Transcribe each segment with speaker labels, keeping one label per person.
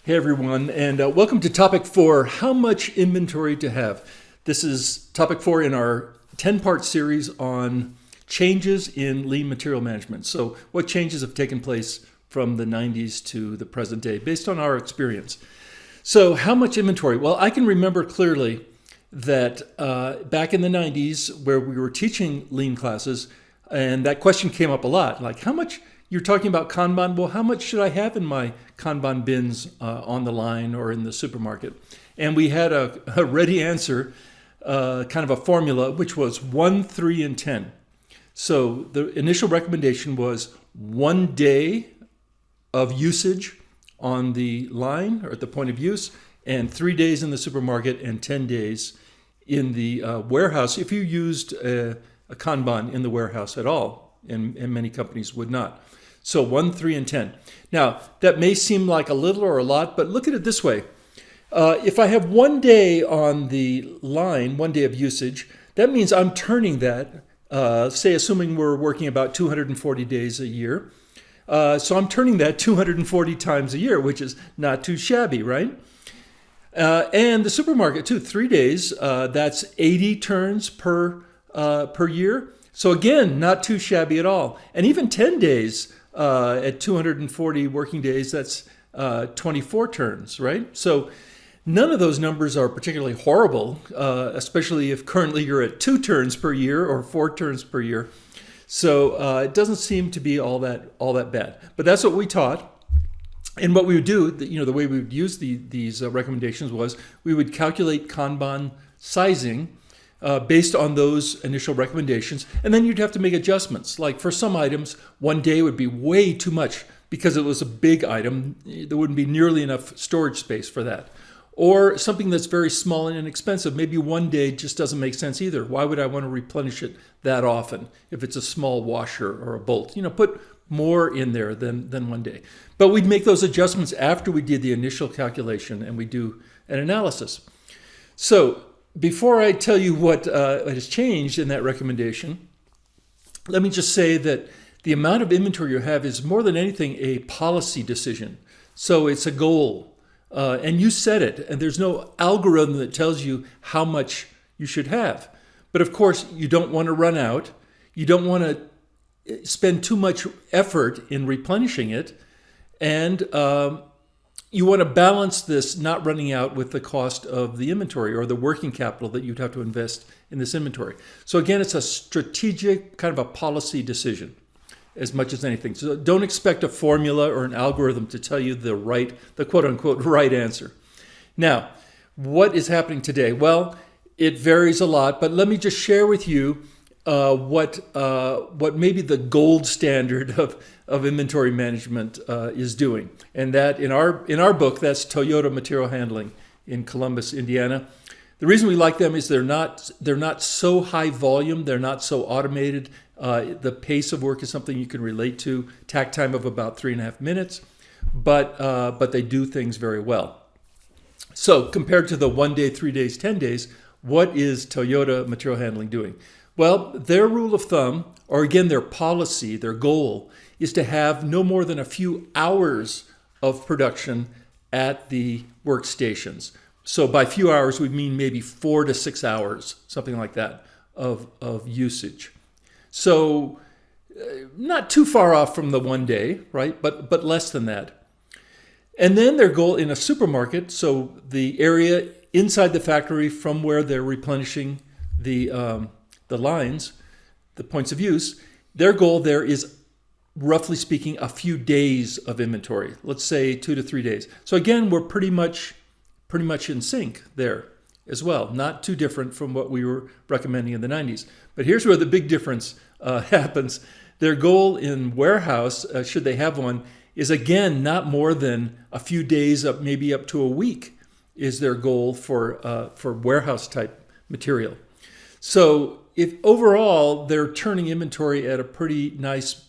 Speaker 1: Hey everyone, and welcome to topic 4, how much inventory to have. This is topic 4 in our 10-part series on changes in lean material management. So what changes have taken place from the 90s to the present day based on our experience. So how much inventory? Well, I can remember clearly that back in the 90s where we were teaching lean classes, and that question came up a lot, like how much. You're talking about Kanban. Well, how much should I have in my Kanban bins on the line or in the supermarket? And we had a ready answer, kind of a formula, which was 1, 3, and 10. So the initial recommendation was 1 day of usage on the line or at the point of use, and 3 days in the supermarket and 10 days in the warehouse if you used a Kanban in the warehouse at all, and many companies would not. So 1, 3, and 10. Now, that may seem like a little or a lot, but look at it this way. If I have 1 day on the line, 1 day of usage, that means I'm turning that, say assuming we're working about 240 days a year. So I'm turning that 240 times a year, which is not too shabby, right? And the supermarket too, 3 days, that's 80 turns per year. So again, not too shabby at all. And even 10 days, at 240 working days, that's 24 turns, right? So none of those numbers are particularly horrible, especially if currently you're at 2 turns per year or 4 turns per year. So it doesn't seem to be all that bad. But that's what we taught. And what we would do, the way we would use these recommendations was we would calculate Kanban sizing based on those initial recommendations, and then you'd have to make adjustments. Like for some items, 1 day would be way too much because it was a big item. There wouldn't be nearly enough storage space for that. Or something that's very small and inexpensive, maybe 1 day just doesn't make sense either. Why would I want to replenish it that often if it's a small washer or a bolt? Put more in there than 1 day. But we'd make those adjustments after we did the initial calculation and we do an analysis. So before I tell you what has changed in that recommendation, let me just say that the amount of inventory you have is more than anything a policy decision. So it's a goal, and you set it, and there's no algorithm that tells you how much you should have. But of course, you don't want to run out. You don't want to spend too much effort in replenishing it, and you want to balance this not running out with the cost of the inventory or the working capital that you'd have to invest in this inventory. So again, it's a strategic kind of a policy decision as much as anything. So don't expect a formula or an algorithm to tell you the quote unquote right answer. Now, what is happening today? Well, it varies a lot, but let me just share with you what may be the gold standard of inventory management is doing. And that in our book, that's Toyota Material Handling in Columbus, Indiana. The reason we like them is they're not so high volume, they're not so automated. The pace of work is something you can relate to. Tack time of about 3.5 minutes, but they do things very well. So compared to the 1 day, 3 days, 10 days, what is Toyota Material Handling doing? Well, their rule of thumb, or again, their policy, their goal, is to have no more than a few hours of production at the workstations. So by few hours, we mean maybe 4 to 6 hours, something like that, of usage. So not too far off from the 1 day, right? But less than that. And then their goal in a supermarket, so the area inside the factory from where they're replenishing the lines, the points of use, their goal there is, roughly speaking, a few days of inventory. Let's say 2 to 3 days. So again, we're pretty much in sync there as well. Not too different from what we were recommending in the 90s. But here's where the big difference happens. Their goal in warehouse, should they have one, is again not more than a few days, maybe up to a week, is their goal for warehouse type material. So if overall they're turning inventory at a pretty nice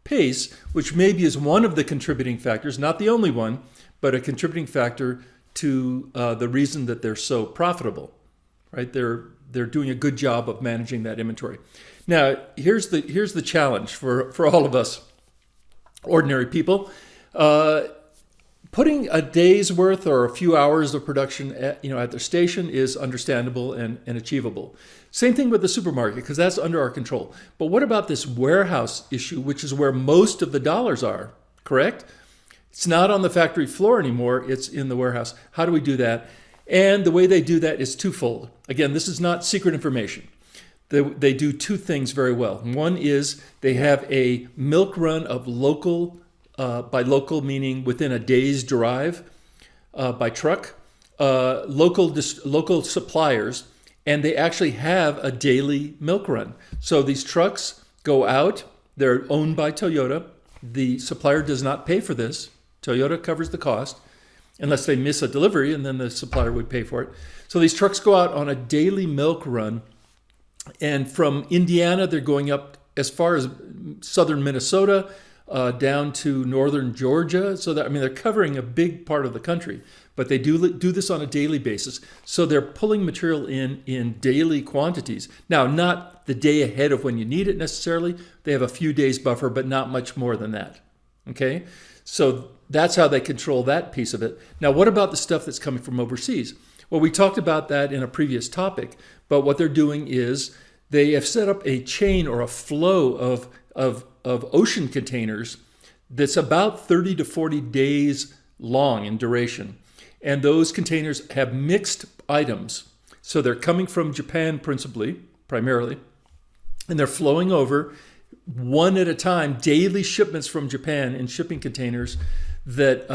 Speaker 1: pace, which maybe is one of the contributing factors, not the only one, but a contributing factor to the reason that they're so profitable, right? They're doing a good job of managing that inventory. Now, here's the challenge for all of us ordinary people. putting a day's worth or a few hours of production at their station is understandable and achievable. Same thing with the supermarket, because that's under our control. But what about this warehouse issue, which is where most of the dollars are, correct? It's not on the factory floor anymore, it's in the warehouse. How do we do that? And the way they do that is twofold. Again, this is not secret information. They do two things very well. One is they have a milk run of local, by local meaning within a day's drive, by truck, local suppliers, and they actually have a daily milk run. So these trucks go out, they're owned by Toyota. The supplier does not pay for this. Toyota covers the cost, unless they miss a delivery, and then the supplier would pay for it. So these trucks go out on a daily milk run, and from Indiana, they're going up as far as southern Minnesota, down to northern Georgia. So that, they're covering a big part of the country, but they do this on a daily basis. So they're pulling material in daily quantities. Now, not the day ahead of when you need it necessarily. They have a few days buffer, but not much more than that. Okay? So that's how they control that piece of it. Now, what about the stuff that's coming from overseas? Well, we talked about that in a previous topic, but what they're doing is they have set up a chain or a flow of ocean containers that's about 30 to 40 days long in duration. And those containers have mixed items. So they're coming from Japan primarily, and they're flowing over one at a time, daily shipments from Japan in shipping containers that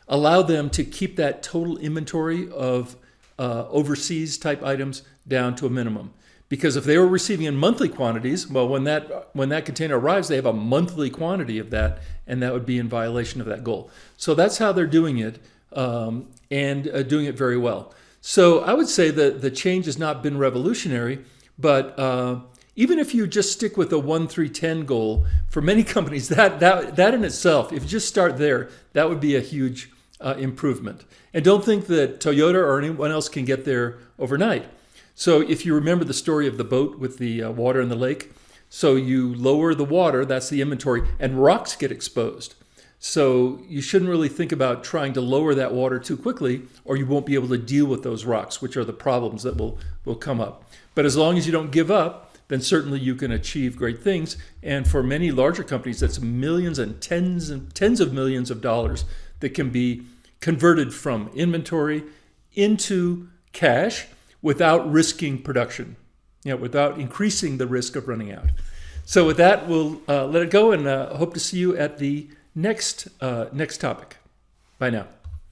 Speaker 1: allow them to keep that total inventory of overseas type items down to a minimum. Because if they were receiving in monthly quantities, well, when that container arrives, they have a monthly quantity of that, and that would be in violation of that goal. So that's how they're doing it, and doing it very well. So I would say that the change has not been revolutionary, but even if you just stick with the 1-3-10 goal, for many companies, that in itself, if you just start there, that would be a huge improvement. And don't think that Toyota or anyone else can get there overnight. So if you remember the story of the boat with the water in the lake, so you lower the water, that's the inventory, and rocks get exposed. So you shouldn't really think about trying to lower that water too quickly, or you won't be able to deal with those rocks, which are the problems that will come up. But as long as you don't give up, then certainly you can achieve great things. And for many larger companies, that's millions and tens of millions of dollars that can be converted from inventory into cash without risking production, without increasing the risk of running out. So with that, we'll let it go, and hope to see you at the next topic. Bye now.